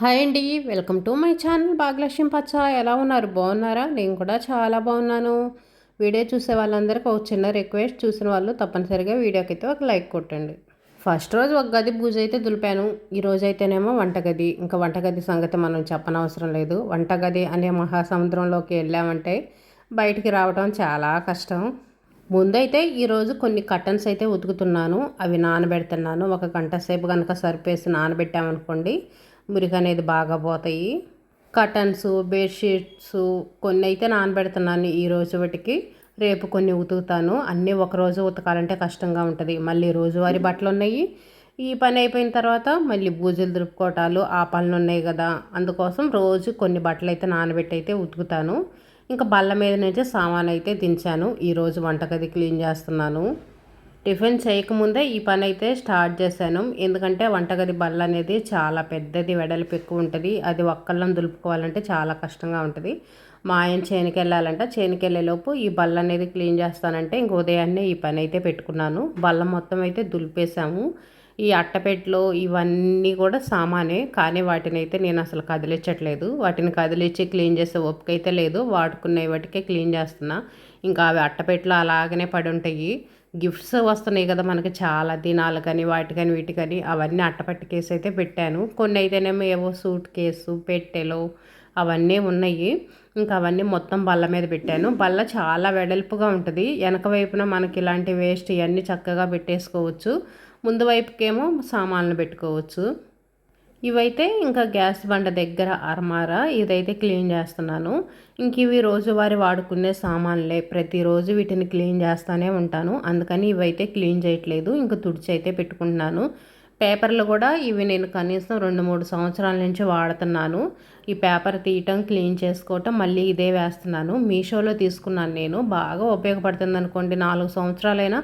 Hi అండి. Welcome to my channel Bhagyalakshmi పచ్చ. ఎలా ఉన్నారు? బాగున్నారా? నేను కూడా చాలా బాగున్నాను. వీడియో చూసే వాళ్ళందరికీ ఒక చిన్న రిక్వెస్ట్, చూసిన వాళ్ళు తప్పనిసరిగా వీడియోకి అయితే ఒక లైక్ కొట్టండి. ఫస్ట్ రోజు ఒక గది పూజ అయితే దులిపాను. ఈ రోజు అయితేనేమో వంటగది. ఇంకా వంటగది సంగతి మనం చెప్పనవసరం లేదు. వంటగది అనే మహాసముద్రంలోకి వెళ్ళామంటే బయటికి రావడం చాలా కష్టం. ముందైతే ఈరోజు కొన్ని కర్టన్స్ అయితే ఉతుకుతున్నాను. అవి నానబెడుతున్నాను. ఒక గంట సేపు కనుక సరిపేసి నానబెట్టామనుకోండి మురికి అనేది బాగా పోతాయి. కర్టన్స్, బెడ్షీట్స్ కొన్ని అయితే నానబెడుతున్నాను ఈ రోజు వాటికి. రేపు కొన్ని ఉతుకుతాను. అన్నీ ఒకరోజు ఉతకాలంటే కష్టంగా ఉంటుంది. మళ్ళీ రోజువారీ బట్టలు ఉన్నాయి. ఈ పని అయిపోయిన తర్వాత మళ్ళీ బూజులు దులుపుకోవటాలు ఆ పనులు ఉన్నాయి కదా, అందుకోసం రోజు కొన్ని బట్టలు అయితే నానబెట్టి అయితే ఉతుకుతాను. ఇంకా బల్ల మీద నుంచి సామాన్ అయితే దించాను. ఈరోజు వంటగది క్లీన్ చేస్తున్నాను. టిఫిన్ చేయకముందే ఈ పని అయితే స్టార్ట్ చేశాను. ఎందుకంటే వంటగది బల్ల అనేది చాలా పెద్దది, వెడల్పు ఎక్కువ ఉంటుంది. అది ఒక్కళ్ళని దులుపుకోవాలంటే చాలా కష్టంగా ఉంటుంది. మా ఆయన చేనుకి వెళ్ళాలంట. చేనుకి వెళ్ళేలోపు ఈ బల్ల అనేది క్లీన్ చేస్తానంటే ఇంక ఉదయాన్నే ఈ పని అయితే పెట్టుకున్నాను. బల్ల మొత్తం అయితే దులిపేశాము. ఈ అట్టపెట్టెలు ఇవన్నీ కూడా సామానే, కానీ వాటిని అయితే నేను అసలు కదిలించట్లేదు. వాటిని కదిలించి క్లీన్ చేసే ఓపిక అయితే లేదు. వాడుకునే వాటికే క్లీన్ చేస్తున్నా. ఇంకా అవి అట్టపెట్టెలు అలాగనే పడి ఉంటాయి. గిఫ్ట్స్ వస్తున్నాయి కదా మనకి, చాలా దినాలకని వాటికని వీటికని, అవన్నీ అట్టపెట్టె కేసు అయితే పెట్టాను. కొన్ని అయితేనేమో ఏవో సూట్ కేసు, పెట్టెలు అవన్నీ ఉన్నాయి. ఇంకా అవన్నీ మొత్తం బల్ల మీద పెట్టాను. బల్ల చాలా వెడల్పుగా ఉంటుంది. వెనక వైపున మనకి ఇలాంటి వేస్ట్ ఇవన్నీ చక్కగా పెట్టేసుకోవచ్చు. ముందు వైపుకేమో సామాన్లు పెట్టుకోవచ్చు. ఇవైతే ఇంకా గ్యాస్ బండ దగ్గర అరమార ఇదైతే క్లీన్ చేస్తున్నాను. ఇంక ఇవి రోజువారీ వాడుకునే సామాన్లే. ప్రతిరోజు వీటిని క్లీన్ చేస్తూనే ఉంటాను. అందుకని ఇవైతే క్లీన్ చేయట్లేదు. ఇంక తుడిచి అయితే పెట్టుకుంటున్నాను. పేపర్లు కూడా ఇవి నేను కనీసం 2-3 సంవత్సరాల నుంచి వాడుతున్నాను. ఈ పేపర్ తీయటం, క్లీన్ చేసుకోవటం, మళ్ళీ ఇదే వేస్తున్నాను. మీషోలో తీసుకున్నాను నేను. బాగా ఉపయోగపడుతుంది అనుకోండి. 4 సంవత్సరాలైనా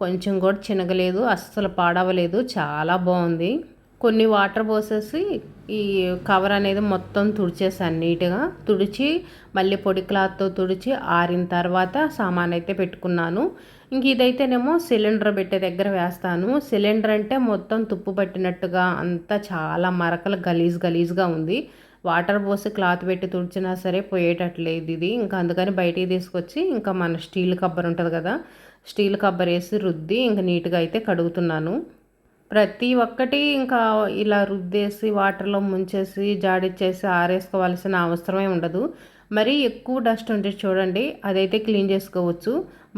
కొంచెం కూడా చినగలేదు, అస్సలు పాడవలేదు. చాలా బాగుంది. కొన్ని వాటర్ పోసేసి ఈ కవర్ అనేది మొత్తం తుడిచేసాను. నీట్గా తుడిచి మళ్ళీ పొడి క్లాత్తో తుడిచి ఆరిన తర్వాత సామాన్ అయితే పెట్టుకున్నాను. ఇంక ఇదైతేనేమో సిలిండర్ పెట్టే దగ్గర వేస్తాను. సిలిండర్ అంటే మొత్తం తుప్పు పట్టినట్టుగా అంతా చాలా మరకలు గలీజ్గా ఉంది. వాటర్ పోసి క్లాత్ పెట్టి తుడిచినా సరే పోయేటట్లేదు ఇది. ఇంకా అందుకని బయటికి తీసుకొచ్చి ఇంకా మన స్టీల్ కబ్బర్ ఉంటుంది కదా, స్టీల్ కబ్బర్ వేసి రుద్ది ఇంకా నీట్గా అయితే కడుగుతున్నాను. ప్రతి ఒక్కటి ఇంకా ఇలా రుద్దేసి వాటర్లో ముంచేసి జాడిచ్చేసి ఆరేసుకోవాల్సిన అవసరమే ఉండదు. మరీ ఎక్కువ డస్ట్ ఉంటే చూడండి, అదైతే క్లీన్ చేసుకోవచ్చు.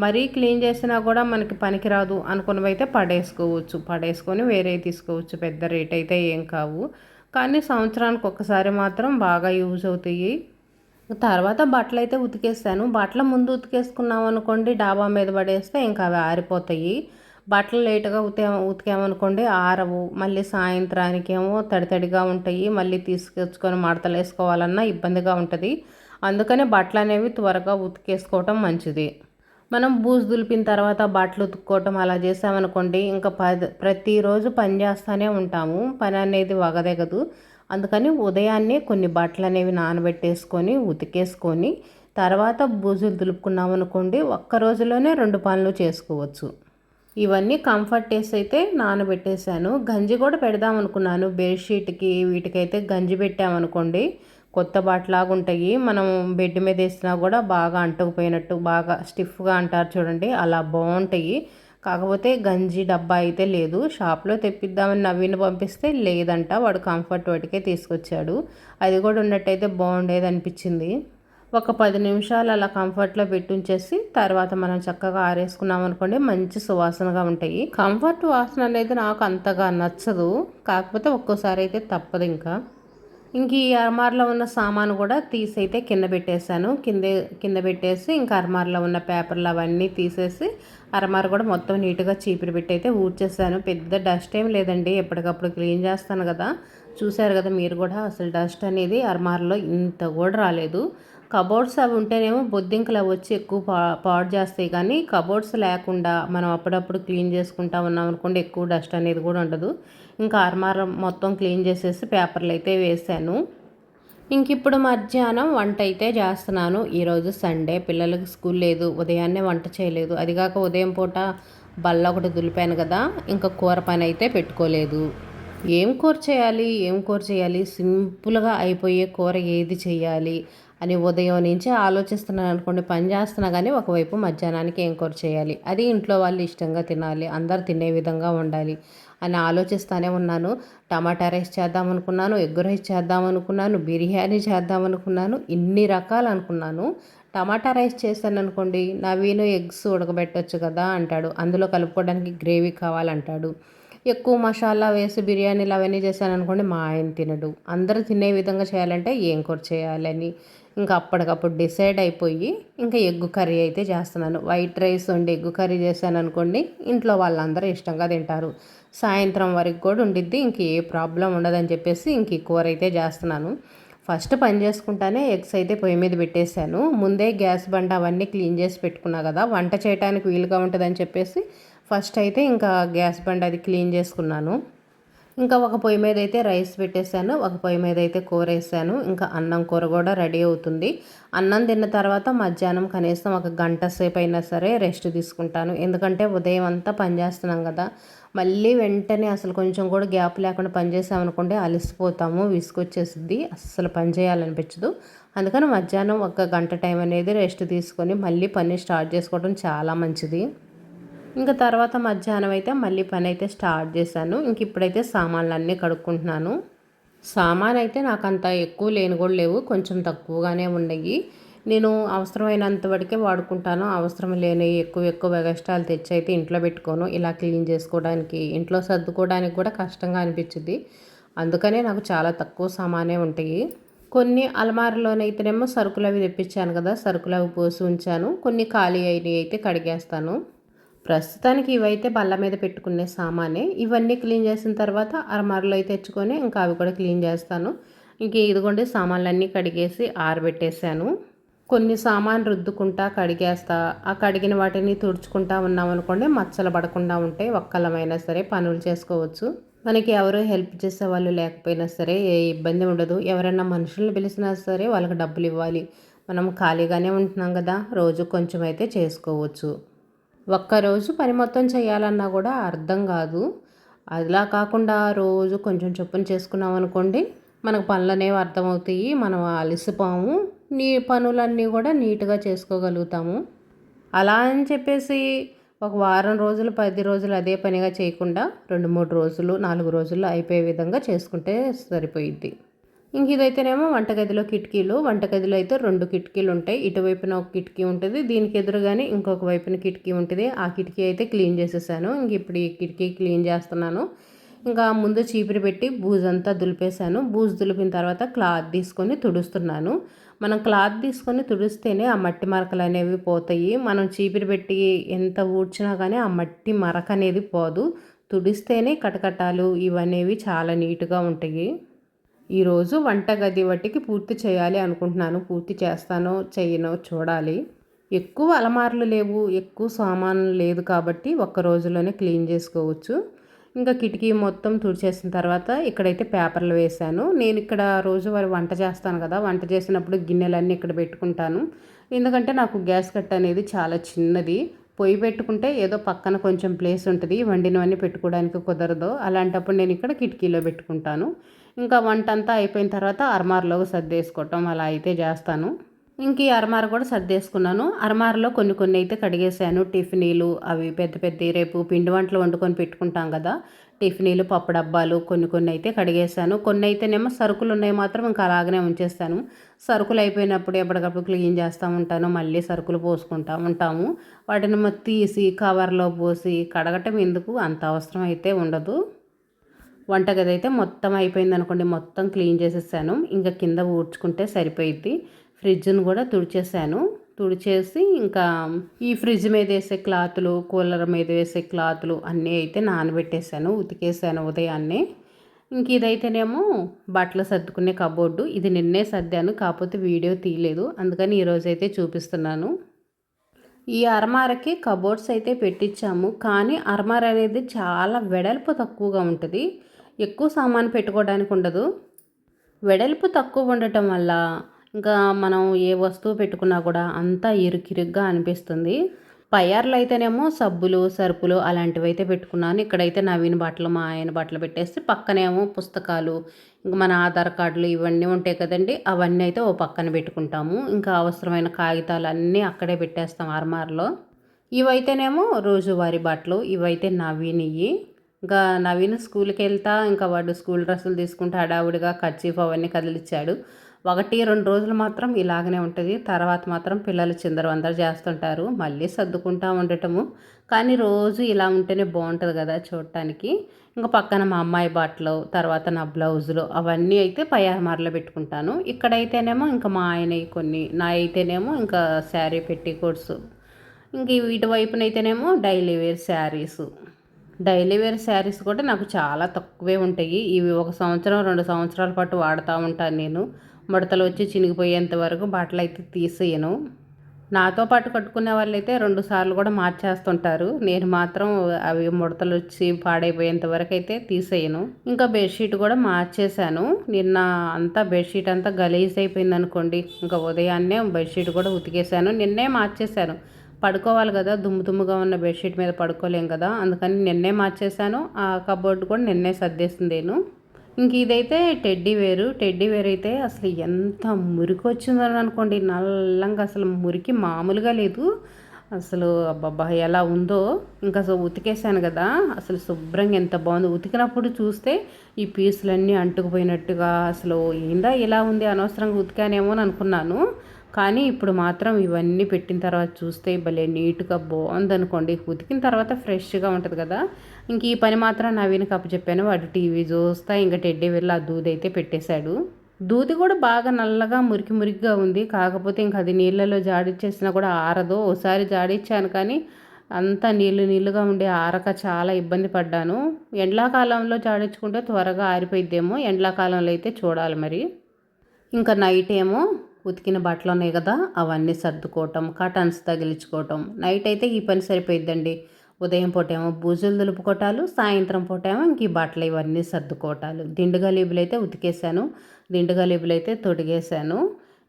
మరీ క్లీన్ చేసినా కూడా మనకి పనికిరాదు అనుకున్నవైతే పడేసుకొని వేరే తీసుకోవచ్చు. పెద్ద రేట్ అయితే ఏం కావు, కానీ సంవత్సరానికి ఒక్కసారి మాత్రం బాగా యూజ్ అవుతాయి. తర్వాత బట్టలు అయితే ఉతికేస్తాను. బట్టలు ముందు ఉతికేసుకున్నాం అనుకోండి, డాబా మీద పడేస్తే ఇంకా అవి ఆరిపోతాయి. బట్టలు లేటుగా ఉతికామనుకోండి ఆరవు. మళ్ళీ సాయంత్రానికేమో తడిగా ఉంటాయి. మళ్ళీ తీసుకొచ్చుకొని మడతలు వేసుకోవాలన్నా ఇబ్బందిగా ఉంటుంది. అందుకనే బట్టలు అనేవి త్వరగా ఉతికేసుకోవటం మంచిది. మనం బూజు దులిపిన తర్వాత బట్టలు ఉతుక్కోవటం అలా చేసామనుకోండి, ఇంకా ప్రతిరోజు పని చేస్తూనే ఉంటాము. పని అనేది వగదెగదు. అందుకని ఉదయాన్నే కొన్ని బట్టలు అనేవి నానబెట్టేసుకొని ఉతికేసుకొని తర్వాత బూజులు దులుపుకున్నాం అనుకోండి, ఒక్క రోజులోనే 2 పనులు చేసుకోవచ్చు. ఇవన్నీ కంఫర్ట్ వేసి అయితే నానబెట్టేశాను. గంజి కూడా పెడదాం అనుకున్నాను. బెడ్షీట్కి వీటికైతే గంజి పెట్టామనుకోండి కొత్త బట్టలాగా ఉంటాయి. మనం బెడ్ మీద వేసినా కూడా బాగా అంటుకుపోయినట్టు బాగా స్టిఫ్గా అంటారు చూడండి, అలా బాగుంటాయి. కాకపోతే గంజి డబ్బా అయితే లేదు. షాప్లో తెప్పిద్దామని నవీన్ పంపిస్తే లేదంట. వాడు కంఫర్ట్ వాటికే తీసుకొచ్చాడు. అది కూడా ఉన్నట్టయితే బాగుండేది అనిపించింది. ఒక 10 నిమిషాలు అలా కంఫర్ట్లో పెట్టుంచేసి తర్వాత మనం చక్కగా ఆరేసుకున్నాం అనుకోండి, మంచి సువాసనగా ఉంటాయి. కంఫర్ట్ వాసన అనేది నాకు అంతగా నచ్చదు. కాకపోతే ఒక్కోసారి అయితే తప్పదు. ఇంక ఈ అర్మార్లో ఉన్న సామాను కూడా తీసైతే కింద పెట్టేశాను. కింద పెట్టేసి ఇంకా అర్మార్లో ఉన్న పేపర్లు అవన్నీ తీసేసి అర్మార్ కూడా మొత్తం నీట్గా చీపిరి పెట్టి అయితే ఊడ్చేసాను. పెద్ద డస్ట్ ఏం లేదండి, ఎప్పటికప్పుడు క్లీన్ చేస్తాను కదా. చూశారు కదా మీరు కూడా, అసలు డస్ట్ అనేది అర్మార్లో ఇంత కూడా రాలేదు. కబోర్డ్స్ అవి ఉంటేనేమో బొద్దింకలు అవి వచ్చి ఎక్కువ పాడు చేస్తాయి. కానీ కబోర్డ్స్ లేకుండా మనం అప్పుడప్పుడు క్లీన్ చేసుకుంటా ఉన్నాం అనుకోండి, ఎక్కువ డస్ట్ అనేది కూడా ఉండదు. ఇంకా అర్మార్ మొత్తం క్లీన్ చేసేసి పేపర్లు అయితే వేసాను. ఇంక ఇప్పుడు మధ్యాహ్నం వంట అయితే చేస్తున్నాను. ఈరోజు సండే, పిల్లలకి స్కూల్ లేదు. ఉదయాన్నే వంట చేయలేదు. అదిగాక ఉదయం పూట బల్ల ఒకటి దులిపాను కదా, ఇంకా కూర పని అయితే పెట్టుకోలేదు. ఏం కూర చేయాలి, సింపుల్గా అయిపోయే కూర ఏది చేయాలి అని ఉదయం నుంచి ఆలోచిస్తున్నాను అనుకోండి. పని చేస్తున్నా కానీ ఒకవైపు మధ్యాహ్నానికి ఏం కూర చేయాలి, అది ఇంట్లో వాళ్ళు ఇష్టంగా తినాలి, అందరు తినే విధంగా ఉండాలి అని ఆలోచిస్తూనే ఉన్నాను. టమాటా రైస్ చేద్దాం అనుకున్నాను, ఎగ్ రైస్ చేద్దాం అనుకున్నాను, బిర్యానీ చేద్దాం అనుకున్నాను, ఇన్ని రకాలు అనుకున్నాను. టమాటా రైస్ చేశాను అనుకోండి, నవీను ఎగ్స్ ఉడకబెట్టొచ్చు కదా అంటాడు, అందులో కలుపుకోవడానికి గ్రేవీ కావాలంటాడు. ఎక్కువ మసాలా వేసి బిర్యానీలు అవన్నీ చేశాను అనుకోండి, మా ఆయన తినడు. అందరూ తినే విధంగా చేయాలంటే ఏం కూర చేయాలని ఇంకా అప్పటికప్పుడు డిసైడ్ అయిపోయి ఇంకా ఎగ్ కర్రీ అయితే చేస్తున్నాను. వైట్ రైస్ వండి ఎగ్ కర్రీ చేశాను అనుకోండి, ఇంట్లో వాళ్ళందరూ ఇష్టంగా తింటారు. సాయంత్రం వరకు కూడా ఉండిద్ది, ఇంక ఏ ప్రాబ్లం ఉండదని చెప్పేసి ఇంక ఈ కూర అయితే చేస్తున్నాను. ఫస్ట్ పని చేసుకుంటానే ఎగ్స్ అయితే పొయ్యి మీద పెట్టేశాను. ముందే గ్యాస్ బండ అవన్నీ క్లీన్ చేసి పెట్టుకున్నా కదా, వంట చేయడానికి వీలుగా ఉంటుందని చెప్పేసి ఫస్ట్ అయితే ఇంకా గ్యాస్ బండ అది క్లీన్ చేసుకున్నాను. ఇంకా ఒక పొయ్యి మీద అయితే రైస్ పెట్టేశాను, ఒక పొయ్యి మీద అయితే కూర వేసాను. ఇంకా అన్నం కూర కూడా రెడీ అవుతుంది. అన్నం తిన్న తర్వాత మధ్యాహ్నం కనీసం ఒక గంట సేపు అయినా సరే రెస్ట్ తీసుకుంటాను. ఎందుకంటే ఉదయం అంతా పని చేస్తున్నాం కదా, మళ్ళీ వెంటనే అసలు కొంచెం కూడా గ్యాప్ లేకుండా పని చేసామనుకోండి అలసిపోతాము, విసుగొచ్చేసిద్ది, అస్సలు పని చేయాలనిపించదు. అందుకని మధ్యాహ్నం ఒక గంట టైం అనేది రెస్ట్ తీసుకొని మళ్ళీ పని స్టార్ట్ చేసుకోవడం చాలా మంచిది. ఇంకా తర్వాత మధ్యాహ్నం అయితే మళ్ళీ పని అయితే స్టార్ట్ చేశాను. ఇంక ఇప్పుడైతే సామాన్లు అన్నీ కడుక్కుంటున్నాను. సామాన్ అయితే నాకు అంత ఎక్కువ లేని కూడా లేవు, కొంచెం తక్కువగానే ఉన్నాయి. నేను అవసరమైనంత వరకే వాడుకుంటాను. అవసరం లేని ఎక్కువ ఎక్కువ ఎగస్ట్రాలు తెచ్చి అయితే ఇంట్లో పెట్టుకోను. ఇలా క్లీన్ చేసుకోవడానికి, ఇంట్లో సర్దుకోవడానికి కూడా కష్టంగా అనిపించింది. అందుకనే నాకు చాలా తక్కువ సామానే ఉంటాయి. కొన్ని అలమారులోనైతేనేమో సరుకులు అవి తెప్పించాను కదా, సరుకులు అవి పోసి ఉంచాను. కొన్ని ఖాళీ అయినవి అయితే కడిగేస్తాను. ప్రస్తుతానికి ఇవైతే బల్ల మీద పెట్టుకునే సామానే. ఇవన్నీ క్లీన్ చేసిన తర్వాత అరమారలో అయితే తెచ్చుకొని ఇంకా అవి కూడా క్లీన్ చేస్తాను. ఇంక ఇదిగోండి సామాన్లన్నీ కడిగేసి ఆరబెట్టేశాను. కొన్ని సామాన్ రుద్దుకుంటా కడిగేస్తా. ఆ కడిగిన వాటిని తుడుచుకుంటా ఉన్నామనుకోండి, మచ్చలు పడకుండా ఉంటాయి. ఒక్కలమైనా సరే పనులు చేసుకోవచ్చు. మనకి ఎవరు హెల్ప్ చేసే వాళ్ళు లేకపోయినా సరే ఏ ఇబ్బంది ఉండదు. ఎవరైనా మనుషులను పిలిచినా సరే వాళ్ళకి డబ్బులు ఇవ్వాలి. మనం ఖాళీగానే ఉంటున్నాం కదా, రోజు కొంచెం అయితే చేసుకోవచ్చు. ఒక్కరోజు పని మొత్తం చేయాలన్నా కూడా అర్థం కాదు. అలా కాకుండా రోజు కొంచెం చొప్పున చేసుకున్నాం అనుకోండి, మనకు పనులు అనేవి అర్థమవుతాయి, మనం అలసిపోము, పనులన్నీ కూడా నీట్గా చేసుకోగలుగుతాము. అలా అని చెప్పేసి ఒక వారం రోజులు 10 రోజులు అదే పనిగా చేయకుండా 2-3 రోజులు 4 రోజుల్లో అయిపోయే విధంగా చేసుకుంటే సరిపోయిద్ది. ఇంక ఇదైతేనేమో వంటగదిలో కిటికీలు. వంటగదిలో అయితే 2 కిటికీలు ఉంటాయి. ఇటువైపున ఒక కిటికీ ఉంటుంది, దీనికి ఎదురుగానే ఇంకొక వైపున కిటికీ ఉంటుంది. ఆ కిటికీ అయితే క్లీన్ చేసేసాను. ఇంక ఇప్పుడు ఈ కిటికీ క్లీన్ చేస్తున్నాను. ఇంకా ముందు చీపురు పెట్టి బూజంతా దులిపేశాను. బూజు దులిపిన తర్వాత క్లాత్ తీసుకొని తుడుస్తున్నాను. మనం క్లాత్ తీసుకొని తుడిస్తేనే ఆ మట్టి మరకలు అనేవి పోతాయి. మనం చీపురు పెట్టి ఎంత ఊడ్చినా కానీ ఆ మట్టి మరక అనేది పోదు. తుడిస్తేనే కటకటాలు ఇవనేవి చాలా నీట్గా ఉంటాయి. ఈరోజు వంటగది వట్టికి పూర్తి చేయాలి అనుకుంటున్నాను. పూర్తి చేస్తానో చెయ్యనో చూడాలి. ఎక్కువ అలమార్లు లేవు, ఎక్కువ సామాన్లు లేదు కాబట్టి ఒక్క రోజులోనే క్లీన్ చేసుకోవచ్చు. ఇంకా కిటికీ మొత్తం తుడిచేసిన తర్వాత ఇక్కడైతే పేపర్లు వేశాను. నేను ఇక్కడ రోజువారీ వంట చేస్తాను కదా, వంట చేసినప్పుడు గిన్నెలన్నీ ఇక్కడ పెట్టుకుంటాను. ఎందుకంటే నాకు గ్యాస్ కట్ట అనేది చాలా చిన్నది. పొయ్యి పెట్టుకుంటే ఏదో పక్కన కొంచెం ప్లేస్ ఉంటుంది, వండినవన్నీ పెట్టుకోవడానికి కుదరదు. అలాంటప్పుడు నేను ఇక్కడ కిటికీలో పెట్టుకుంటాను. ఇంకా వంట అంతా అయిపోయిన తర్వాత అరమార్లోకి సర్దేసుకోవటం అలా అయితే చేస్తాను. ఇంక ఈ అరమార కూడా సర్దేసుకున్నాను. అరమారలో కొన్ని కొన్ని అయితే కడిగేసాను. టిఫినీలు అవి పెద్ద పెద్ద రేపు పిండి వంటలు వండుకొని పెట్టుకుంటాం కదా, టిఫినీలు పప్పు డబ్బాలు కొన్ని కొన్ని అయితే కడిగేసాను. కొన్ని అయితేనేమో సరుకులు ఉన్నాయి మాత్రం ఇంకా అలాగనే ఉంచేస్తాను. సరుకులు అయిపోయినప్పుడు ఎప్పటికప్పుడు క్లీన్ చేస్తూ ఉంటాను, మళ్ళీ సరుకులు పోసుకుంటూ ఉంటాము. వాటిని తీసి కవర్లో పోసి కడగటం ఎందుకు, అంత అవసరం అయితే ఉండదు. వంటగది అయితే మొత్తం అయిపోయింది అనుకోండి, మొత్తం క్లీన్ చేసేసాను. ఇంకా కింద ఊడ్చుకుంటే సరిపోయిద్ది. ఫ్రిడ్జ్ను కూడా తుడిచేసాను. తుడిచేసి ఇంకా ఈ ఫ్రిడ్జ్ మీద వేసే క్లాతులు, కూలర్ మీద వేసే క్లాతులు అన్నీ అయితే నానబెట్టేశాను, ఉతికేసాను ఉదయాన్నే. ఇంక ఇదైతేనేమో బట్టలు సర్దుకునే కబోర్డు. ఇది నిన్నే సర్దాను, కాకపోతే వీడియో తీయలేదు, అందుకని ఈరోజైతే చూపిస్తున్నాను. ఈ అరమారకి కబోర్డ్స్ అయితే పెట్టించాము, కానీ అరమార అనేది చాలా వెడల్పు తక్కువగా ఉంటుంది, ఎక్కువ సామాను పెట్టుకోవడానికి ఉండదు. వెడల్పు తక్కువ ఉండటం వల్ల ఇంకా మనం ఏ వస్తువు పెట్టుకున్నా కూడా అంతా ఇరుకిరుగ్గా అనిపిస్తుంది. పయ్యార్లు అయితేనేమో సబ్బులు, సరుపులు అలాంటివైతే పెట్టుకున్నాను. ఇక్కడైతే నవీన్ బట్టలు, మా ఆయన బట్టలు పెట్టేసి పక్కనేమో పుస్తకాలు, ఇంక మన ఆధార్ కార్డులు ఇవన్నీ ఉంటాయి కదండీ! అవన్నీ అయితే ఓ పక్కన పెట్టుకుంటాము. ఇంకా అవసరమైన కాగితాలన్నీ అక్కడే పెట్టేస్తాం అర్మార్‌లో. ఇవైతేనేమో రోజువారీ బట్టలు. ఇవైతే నవీన్‌యి. ఇంకా నవీన్ స్కూల్‌కెళ్తా ఇంకా వాడు స్కూల్ డ్రెస్సులు తీసుకుంటే హడావుడిగా కర్చీఫ్ అవన్నీ కదిలిచ్చాడు. 1, 2 రోజులు మాత్రం ఇలాగనే ఉంటది. తర్వాత మాత్రం పిల్లలు చిందరవందర చేస్తుంటారు. మళ్ళీ సర్దుకుంటా ఉండటము. కానీ రోజు ఇలా ఉంటేనే బావుంటది గదా చూడటానికి. ఇంక పక్కన మా అమ్మాయి బట్టలు, తర్వాత నా బ్లౌజులు అవన్నీ అయితే పై అలమారలో పెట్టుకుంటాను. ఇక్కడైతేనేమో ఇంక మా ఆయనయి కొన్ని, నాయైతేనేమో ఇంకా శారీ పెట్టికోట్స్. ఇంక ఇటువైపునైతేనేమో daily wear saris. Daily wear saris కూడా నాకు చాలా తక్కువే ఉంటాయి. ఇవి 1 సంవత్సరం, 2 సంవత్సరాల పాటు వాడుతా ఉంటాను నేను. ముడతలు వచ్చి చినిగిపోయేంత వరకు బట్టలైతే తీసేయను. నాతో పాటు కట్టుకునే వాళ్ళైతే 2 సార్లు కూడా మార్చేస్తుంటారు. నేను మాత్రం అవి ముడతలొచ్చి పాడైపోయేంత వరకైతే తీసేయను. ఇంకా బెడ్‌షీట్ కూడా మార్చేశాను. నిన్న అంతా బెడ్‌షీట్ అంతా గలీజ్ అయిపోయిందనుకోండి. ఇంకా ఉదయాన్నే బెడ్‌షీట్ కూడా ఉతికేశాను. నిన్నే మార్చేశాను. పడుకోవాలి కదా! దుమ్ము దుమ్ముగా ఉన్న బెడ్‌షీట్ మీద పడుకోలేం కదా! అందుకని నిన్నే మార్చేశాను. ఆ కబోర్డ్ కూడా నిన్నే సర్దేసిందేను. ఇంక ఇదైతే టెడ్డీ వేరు. టెడ్డీ వేర్ అయితే అసలు ఎంత మురికొచ్చిందని అనుకోండి. నల్లంగా అసలు మురికి మామూలుగా లేదు. అసలు అబ్బబ్బా! ఎలా ఉందో. ఇంకా ఉతికేసాను గదా! అసలు శుభ్రంగా ఎంత బావుందో. ఉతికినప్పుడు చూస్తే ఈ పీసులన్నీ అంటుకుపోయినట్టుగా అసలు ఏందా ఇలా ఉంది అనవసరంగా ఉతికానేమో అని అనుకున్నాను. కానీ ఇప్పుడు మాత్రం ఇవన్నీ పెట్టిన తర్వాత చూస్తే భలే నీట్‌గా బావుందనుకోండి. ఉతికిన తర్వాత ఫ్రెష్‌గా ఉంటది కదా! ఇంక ఈ పని మాత్రం నవీన్‌కి అప్పచెప్పాను. వాడు టీవీ చూస్తా ఇంక టెడ్డీ బేర్‌లో ఆ దూదైతే పెట్టేశాడు. దూది కూడా బాగా నల్లగా మురికి మురికిగా ఉంది. కాకపోతే ఇంక అది నీళ్ళలో జాడిచ్చేసినా కూడా ఆరదు. ఓసారి జాడిచ్చాను కానీ అంతా నీళ్ళు నీళ్ళుగా ఉండి ఆరక చాలా ఇబ్బంది పడ్డాను. ఎండాకాలంలో జాడించుకుంటే త్వరగా ఆరిపోయిద్దేమో. ఎండాకాలంలో అయితే చూడాలి మరి. ఇంకా నైట్ ఏమో ఉతికిన బట్టలు ఉన్నాయి కదా అవన్నీ సర్దుకోవటం, కర్టన్స్ తగిలించుకోవటం. నైట్ అయితే ఈ పని సరిపోయిద్దండి. ఉదయం పూటేమో బూజులు దులుపుకోవటాలు, సాయంత్రం పూటేమో ఇంక ఈ బట్టలు ఇవన్నీ సర్దుకోవటాలు. దిండు గలీబులు అయితే ఉతికేసాను. దిండు గలీబులు అయితే తొడిగేశాను.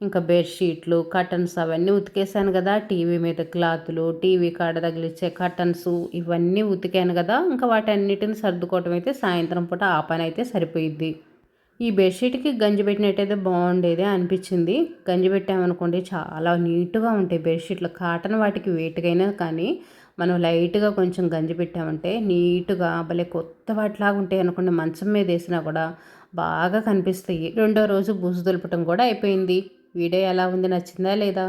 ఇంకా బెడ్షీట్లు, కర్టన్స్ అవన్నీ ఉతికేసాను కదా. టీవీ మీద క్లాతులు, టీవీ కాడ తగిలిచ్చే కర్టన్సు ఇవన్నీ ఉతికాను కదా. ఇంకా వాటన్నిటిని సర్దుకోవటం అయితే సాయంత్రం పూట ఆ పని అయితే సరిపోయిద్ది. ఈ బెడ్‌షీట్‌కి గంజి పెట్టినట్టయితే బాగుండేదే అనిపించింది. గంజి పెట్టామనుకోండి చాలా నీట్‌గా ఉంటాయి బెడ్‌షీట్లు. కాటన్ వాటికి వేటికైనా కానీ మనం లైట్‌గా కొంచెం గంజి పెట్టామంటే నీట్‌గా భలే కొత్త వాటిలాగా ఉంటాయి అనుకోండి. మంచం మీద వేసినా కూడా బాగా కనిపిస్తాయి. రెండో రోజు బూజు దులపటం కూడా అయిపోయింది. వీడియో ఎలా ఉంది? నచ్చిందా లేదా?